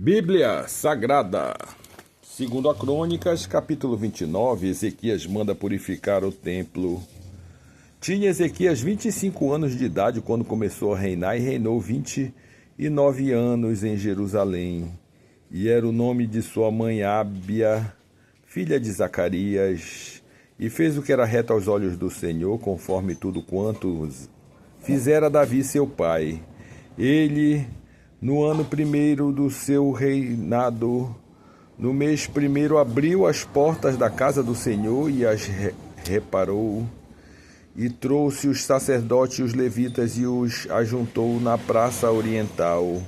Bíblia Sagrada. Segundo a Crônicas, capítulo 29, Ezequias manda purificar o templo. Tinha Ezequias 25 anos de idade quando começou a reinar e reinou 29 anos em Jerusalém. E era o nome de sua mãe Ábia, filha de Zacarias, e fez o que era reto aos olhos do Senhor, conforme tudo quanto fizera Davi seu pai. Ele, no ano primeiro do seu reinado, no mês primeiro, abriu as portas da casa do Senhor e as reparou, e trouxe os sacerdotes e os levitas e os ajuntou na praça oriental.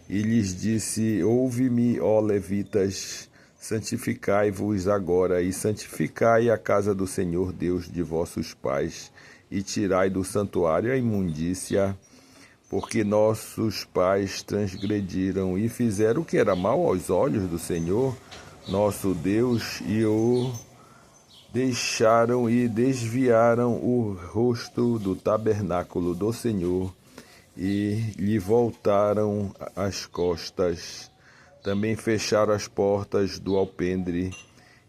E lhes disse: ouve-me, ó levitas, santificai-vos agora e santificai a casa do Senhor Deus de vossos pais, e tirai do santuário a imundícia, porque nossos pais transgrediram e fizeram o que era mal aos olhos do Senhor, nosso Deus, e o deixaram e desviaram o rosto do tabernáculo do Senhor, e lhe voltaram as costas. Também fecharam as portas do alpendre,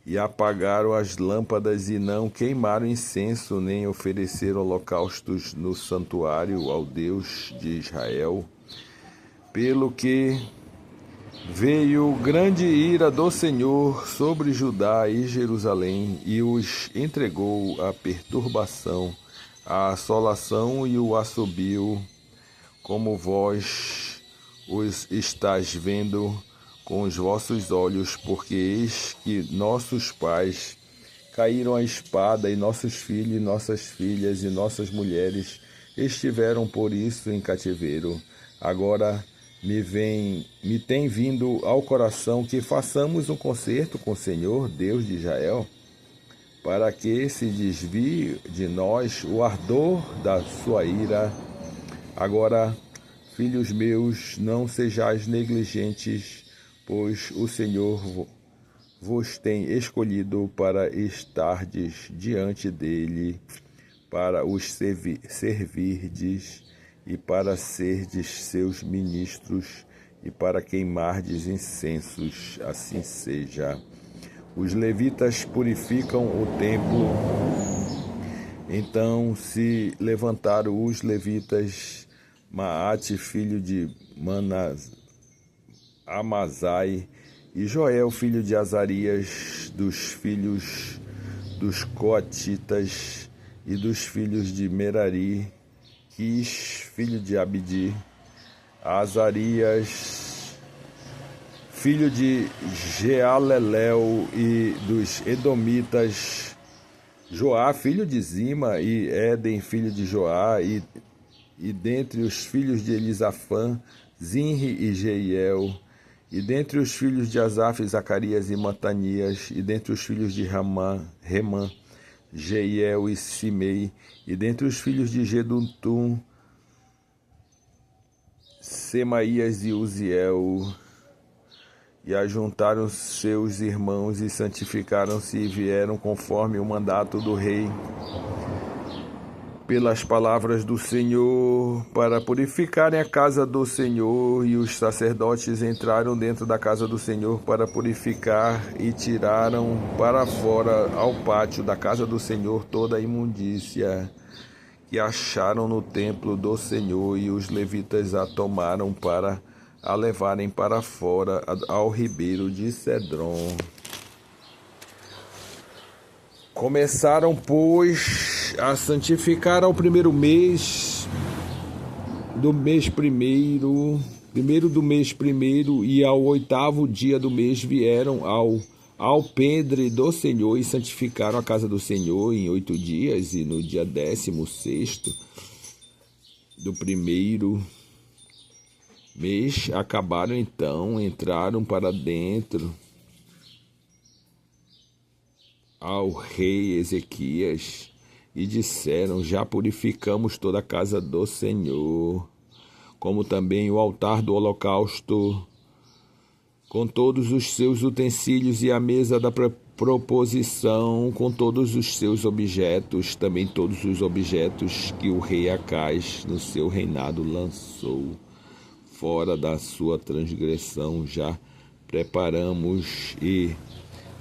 e apagaram as lâmpadas, e não queimaram incenso, nem ofereceram holocaustos no santuário ao Deus de Israel. Pelo que veio grande ira do Senhor sobre Judá e Jerusalém, e os entregou à perturbação, à assolação e o assobio, como vós os estáis vendo com os vossos olhos, porque eis que nossos pais caíram à espada, e nossos filhos, e nossas filhas, e nossas mulheres estiveram por isso em cativeiro. Agora me tem vindo ao coração que façamos um concerto com o Senhor, Deus de Israel, para que se desvie de nós o ardor da sua ira. Agora, filhos meus, não sejais negligentes, pois o Senhor vos tem escolhido para estardes diante dele, para os servirdes, e para serdes seus ministros, e para queimardes incensos. Assim seja. Os levitas purificam o templo. Então se levantaram os levitas, Maate, filho de Amazai, e Joel, filho de Azarias, dos filhos dos Coatitas, e dos filhos de Merari, Quis, filho de Abdi, Azarias, filho de Jealelel, e dos Edomitas, Joá, filho de Zima, e Éden, filho de Joá, e dentre os filhos de Elisafã, Zinri e Jeiel, e dentre os filhos de Asaf, Zacarias e Matanias, e dentre os filhos de Remã, Jeiel e Simei, e dentre os filhos de Jedutum, Semaías e Uziel. E ajuntaram seus irmãos e santificaram-se, e vieram conforme o mandato do rei, pelas palavras do Senhor, para purificarem a casa do Senhor. E os sacerdotes entraram dentro da casa do Senhor para purificar, e tiraram para fora ao pátio da casa do Senhor toda a imundícia que acharam no templo do Senhor, e os levitas a tomaram para a levarem para fora ao ribeiro de Cedron. Começaram, pois, a santificar ao primeiro do mês primeiro, e ao 8º dia do mês vieram ao alpendre do Senhor, e santificaram a casa do Senhor em 8 dias, e no dia 16º do primeiro mês acabaram. Então entraram para dentro ao rei Ezequias, e disseram: já purificamos toda a casa do Senhor, como também o altar do holocausto, com todos os seus utensílios, e a mesa da proposição, com todos os seus objetos, também todos os objetos que o rei Acais no seu reinado lançou fora da sua transgressão já preparamos e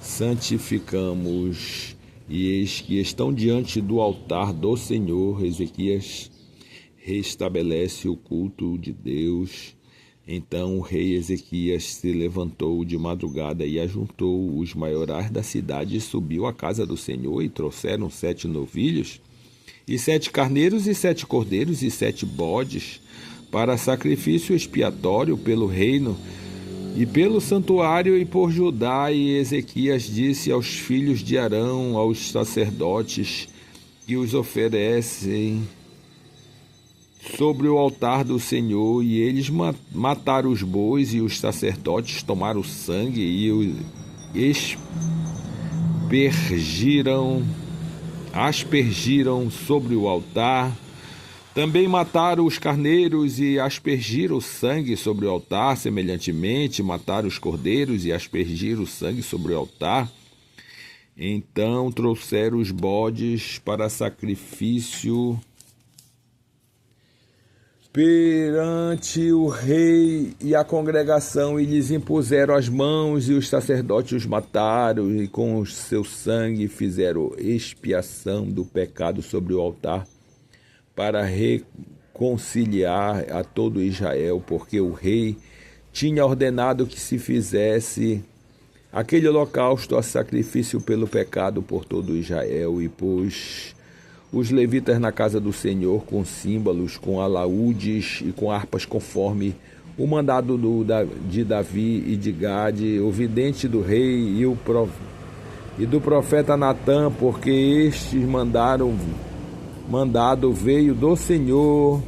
santificamos, e eis que estão diante do altar do Senhor. Ezequias restabelece o culto de Deus. Então o rei Ezequias se levantou de madrugada e ajuntou os maiorais da cidade e subiu à casa do Senhor, e trouxeram 7 novilhos, e 7 carneiros, e 7 cordeiros, e 7 bodes, para sacrifício expiatório pelo reino e pelo santuário e por Judá. E Ezequias disse aos filhos de Arão, aos sacerdotes que os oferecem sobre o altar do Senhor, e eles mataram os bois, e os sacerdotes tomaram o sangue e o aspergiram sobre o altar. Também mataram os carneiros e aspergiram o sangue sobre o altar. Semelhantemente, mataram os cordeiros e aspergiram o sangue sobre o altar. Então trouxeram os bodes para sacrifício perante o rei e a congregação, e lhes impuseram as mãos, e os sacerdotes os mataram, e com o seu sangue fizeram expiação do pecado sobre o altar, para reconciliar a todo Israel, porque o rei tinha ordenado que se fizesse aquele holocausto a sacrifício pelo pecado por todo Israel, e pôs os levitas na casa do Senhor com símbolos, com alaúdes e com harpas, conforme o mandado de Davi e de Gade, o vidente do rei, e do profeta Natã, porque estes mandado veio do Senhor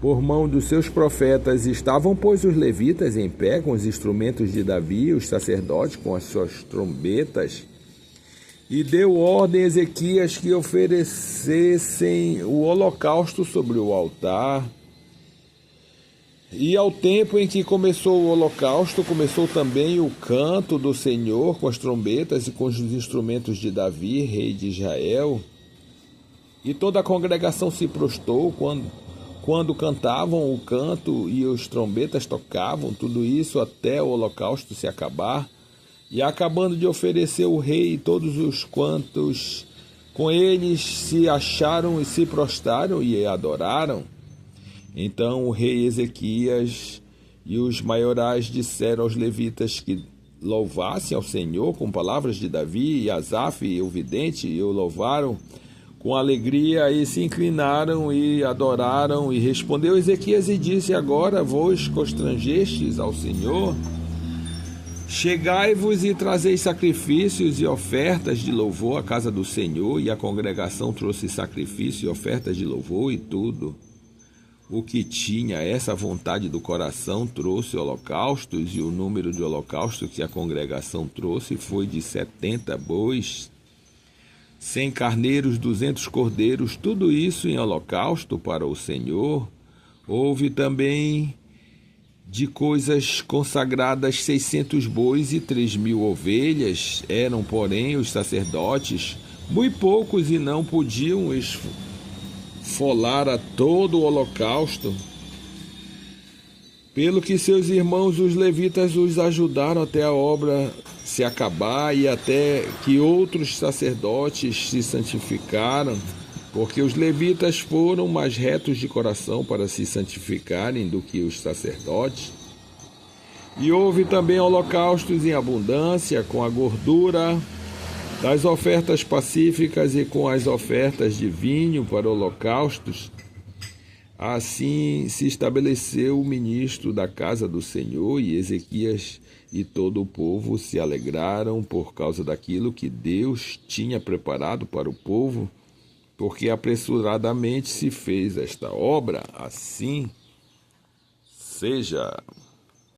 por mão dos seus profetas. Estavam, pois, os levitas em pé com os instrumentos de Davi, os sacerdotes com as suas trombetas. E deu ordem a Ezequias que oferecessem o holocausto sobre o altar. E ao tempo em que começou o holocausto, começou também o canto do Senhor com as trombetas e com os instrumentos de Davi, rei de Israel. E toda a congregação se prostrou quando cantavam o canto e os trombetas tocavam, tudo isso até o holocausto se acabar. E acabando de oferecer o rei, todos os quantos com eles se acharam e se prostraram e adoraram. Então o rei Ezequias e os maiorais disseram aos levitas que louvassem ao Senhor com palavras de Davi, e Asaf e o vidente, e o louvaram com alegria, e se inclinaram e adoraram. E respondeu Ezequias e disse: agora vos constrangestes ao Senhor? Chegai-vos e trazeis sacrifícios e ofertas de louvor à casa do Senhor. E a congregação trouxe sacrifício e ofertas de louvor, e tudo o que tinha essa vontade do coração trouxe holocaustos. E o número de holocaustos que a congregação trouxe foi de 70 bois, 100 carneiros, 200 cordeiros, tudo isso em holocausto para o Senhor. Houve também de coisas consagradas 600 bois e 3.000 ovelhas. Eram, porém, os sacerdotes muito poucos e não podiam esfolar a todo o holocausto, pelo que seus irmãos os levitas os ajudaram até a obra se acabar, e até que outros sacerdotes se santificaram, porque os levitas foram mais retos de coração para se santificarem do que os sacerdotes. E houve também holocaustos em abundância, com a gordura das ofertas pacíficas e com as ofertas de vinho para holocaustos. Assim se estabeleceu o ministro da casa do Senhor, e Ezequias e todo o povo se alegraram por causa daquilo que Deus tinha preparado para o povo, porque apressuradamente se fez esta obra. Assim seja.